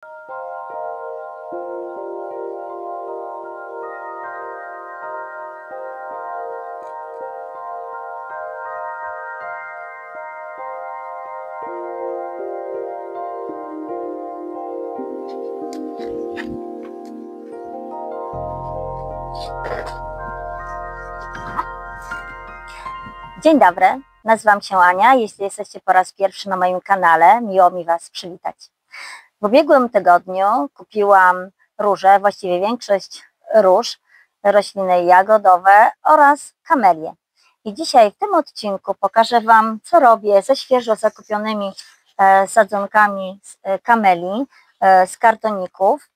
Dzień dobry, nazywam się Ania. Jeśli jesteście po raz pierwszy na moim kanale, miło mi Was przywitać. W ubiegłym tygodniu kupiłam róże, właściwie większość róż, rośliny jagodowe oraz kamelie. I dzisiaj w tym odcinku pokażę Wam, co robię ze świeżo zakupionymi sadzonkami z kameli, z kartoników.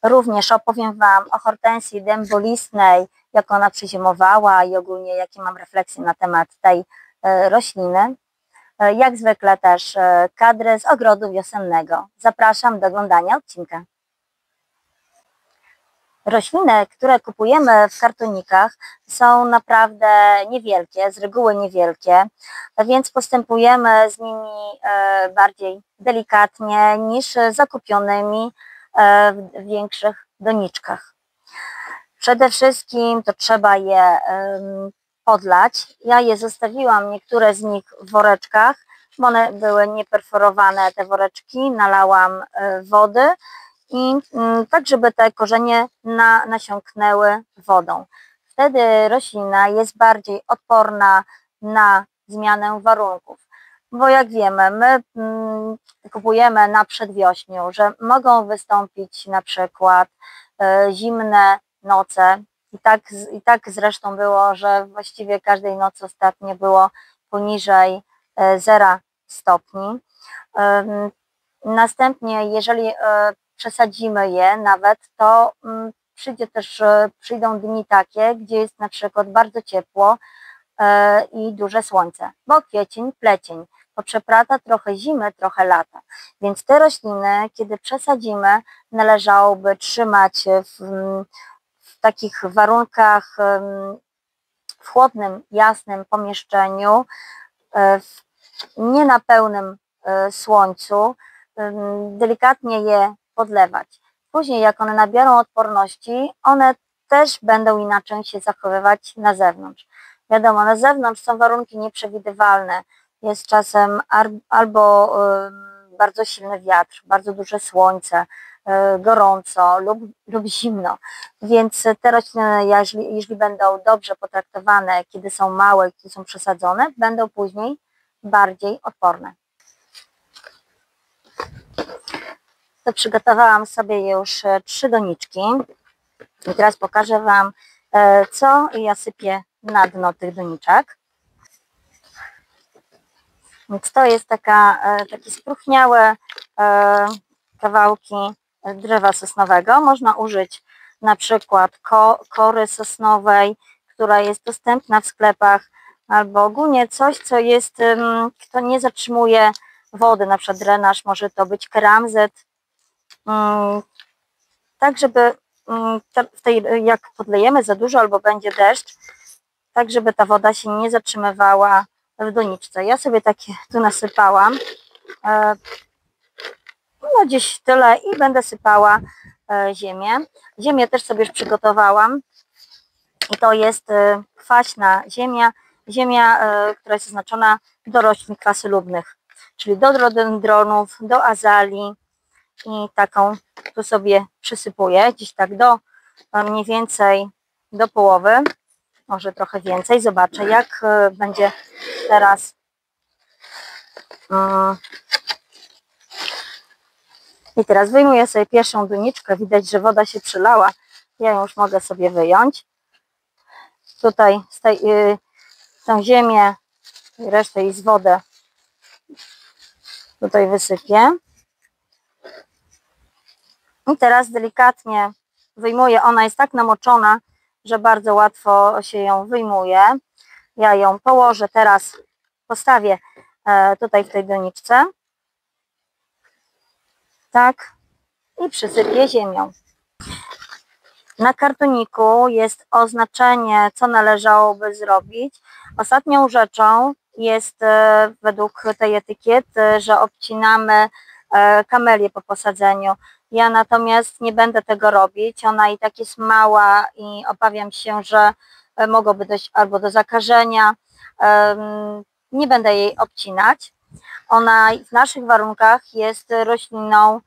Również opowiem Wam o hortensji dębolistnej, jak ona przyzimowała i ogólnie jakie mam refleksje na temat tej rośliny. Jak zwykle też kadry z ogrodu wiosennego. Zapraszam do oglądania odcinka. Rośliny, które kupujemy w kartonikach, są naprawdę niewielkie, z reguły niewielkie, więc postępujemy z nimi bardziej delikatnie niż zakupionymi w większych doniczkach. Przede wszystkim to trzeba je podlać. Ja je zostawiłam, niektóre z nich w woreczkach, bo one były nieperforowane, te woreczki, nalałam wody i tak, żeby te korzenie nasiąknęły wodą. Wtedy roślina jest bardziej odporna na zmianę warunków. Bo jak wiemy, my kupujemy na przedwiośniu, że mogą wystąpić na przykład zimne noce. I tak zresztą było, że właściwie każdej nocy ostatnio było poniżej 0 stopni. Następnie, jeżeli przesadzimy je nawet, to przyjdą dni takie, gdzie jest na przykład bardzo ciepło i duże słońce, bo kwiecień, plecień, bo przeplata trochę zimy, trochę lata. Więc te rośliny, kiedy przesadzimy, należałoby trzymać w takich warunkach, w chłodnym, jasnym pomieszczeniu, nie na pełnym słońcu, delikatnie je podlewać. Później, jak one nabiorą odporności, one też będą inaczej się zachowywać na zewnątrz. Wiadomo, na zewnątrz są warunki nieprzewidywalne. Jest czasem albo bardzo silny wiatr, bardzo duże słońce, gorąco lub zimno. Więc te rośliny, jeśli będą dobrze potraktowane, kiedy są małe, kiedy są przesadzone, będą później bardziej odporne. To przygotowałam sobie już 3 doniczki i teraz pokażę Wam, co ja sypię na dno tych doniczek. Więc to jest takie spróchniałe kawałki drzewa sosnowego. Można użyć na przykład kory sosnowej, która jest dostępna w sklepach, albo ogólnie coś, co nie zatrzymuje wody, na przykład drenaż, może to być keramzet, tak żeby jak podlejemy za dużo albo będzie deszcz, tak żeby ta woda się nie zatrzymywała w doniczce. Ja sobie takie tu nasypałam, no gdzieś tyle, i będę sypała ziemię. Ziemię też sobie już przygotowałam i to jest kwaśna ziemia, która jest oznaczona do roślin kwasylubnych, czyli do rododendronów, do azalii, i taką tu sobie przysypuję, gdzieś tak do mniej więcej do połowy, może trochę więcej. Zobaczę, jak będzie teraz. I teraz wyjmuję sobie pierwszą doniczkę. Widać, że woda się przylała. Ja ją już mogę sobie wyjąć. Tutaj tą ziemię i resztę i z wodę tutaj wysypię. I teraz delikatnie wyjmuję. Ona jest tak namoczona, że bardzo łatwo się ją wyjmuje. Ja ją położę teraz, postawię tutaj w tej doniczce. Tak. I przysypię ziemią. Na kartoniku jest oznaczenie, co należałoby zrobić. Ostatnią rzeczą jest według tej etykiety, że obcinamy kamelię po posadzeniu. Ja natomiast nie będę tego robić. Ona i tak jest mała i obawiam się, że mogłoby dojść albo do zakażenia. Nie będę jej obcinać. Ona w naszych warunkach jest rośliną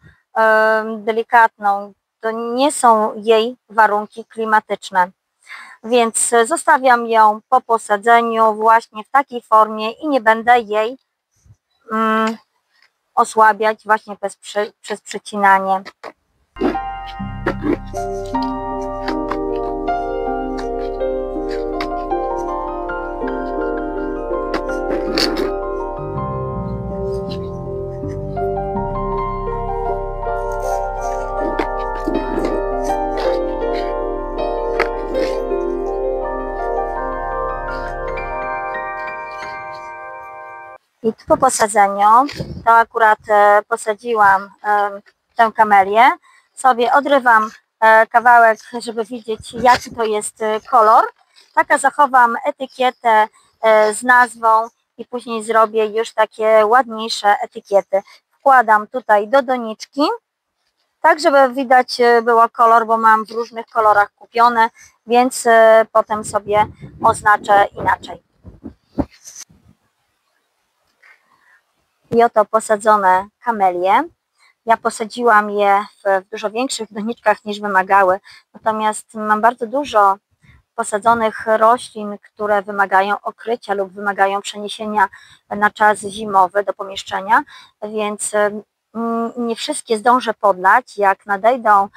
delikatną. To nie są jej warunki klimatyczne. Więc zostawiam ją po posadzeniu właśnie w takiej formie i nie będę jej osłabiać właśnie przez przecinanie. I tu po posadzeniu, to akurat posadziłam tę kamelię, sobie odrywam kawałek, żeby widzieć, jaki to jest kolor. Taka zachowam etykietę z nazwą i później zrobię już takie ładniejsze etykiety. Wkładam tutaj do doniczki, tak żeby widać było kolor, bo mam w różnych kolorach kupione, więc potem sobie oznaczę inaczej. I oto posadzone kamelie. Ja posadziłam je w dużo większych doniczkach niż wymagały, natomiast mam bardzo dużo posadzonych roślin, które wymagają okrycia lub wymagają przeniesienia na czas zimowy do pomieszczenia, więc nie wszystkie zdążę podlać. Jak nadejdą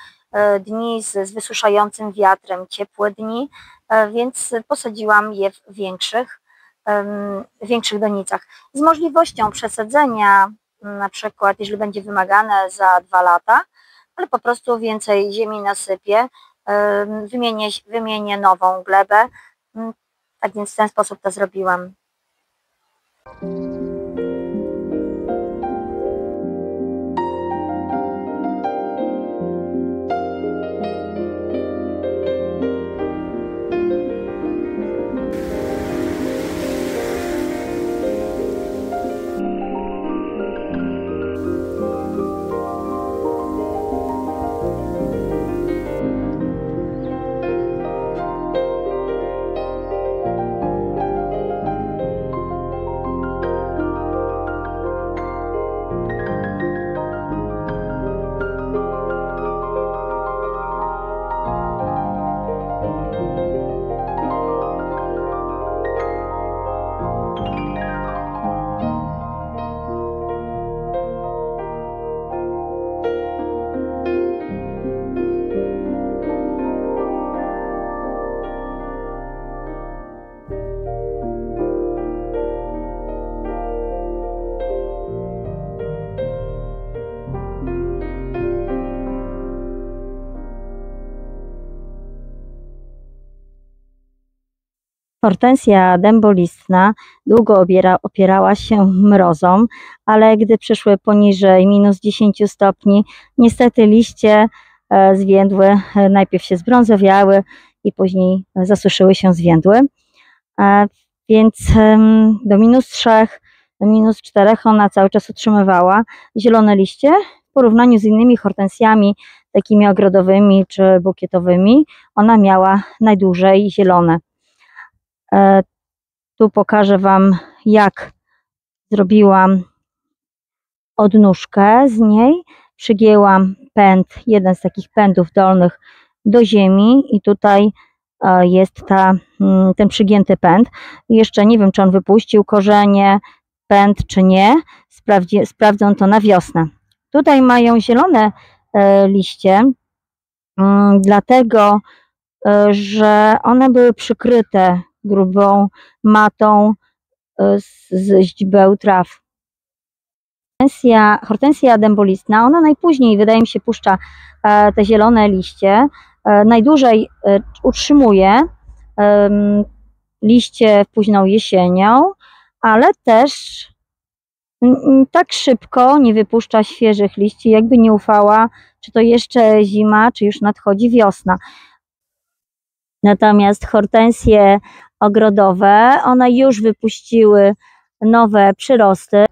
dni z wysuszającym wiatrem, ciepłe dni, więc posadziłam je w większych donicach. Z możliwością przesadzenia, na przykład jeżeli będzie wymagane za 2 lata, ale po prostu więcej ziemi nasypię, wymienię nową glebę. Tak więc w ten sposób to zrobiłam. Hortensja dębolistna długo opierała się mrozom, ale gdy przyszły poniżej -10 stopni, niestety liście zwiędły, najpierw się zbrązowiały i później zasuszyły się, zwiędły. Więc do -3, do -4 ona cały czas utrzymywała zielone liście. W porównaniu z innymi hortensjami, takimi ogrodowymi czy bukietowymi, ona miała najdłużej zielone. Tu pokażę Wam, jak zrobiłam odnóżkę z niej. Przygięłam pęd, jeden z takich pędów dolnych, do ziemi i tutaj jest ten przygięty pęd. Jeszcze nie wiem, czy on wypuścił korzenie, pęd, czy nie. Sprawdzę to na wiosnę. Tutaj mają zielone liście, dlatego że one były przykryte grubą matą z źdźbeł traw. Hortensja dębolistna, ona najpóźniej, wydaje mi się, puszcza te zielone liście, najdłużej utrzymuje liście późną jesienią, ale też tak szybko nie wypuszcza świeżych liści, jakby nie ufała, czy to jeszcze zima, czy już nadchodzi wiosna. Natomiast hortensje ogrodowe, one już wypuściły nowe przyrosty.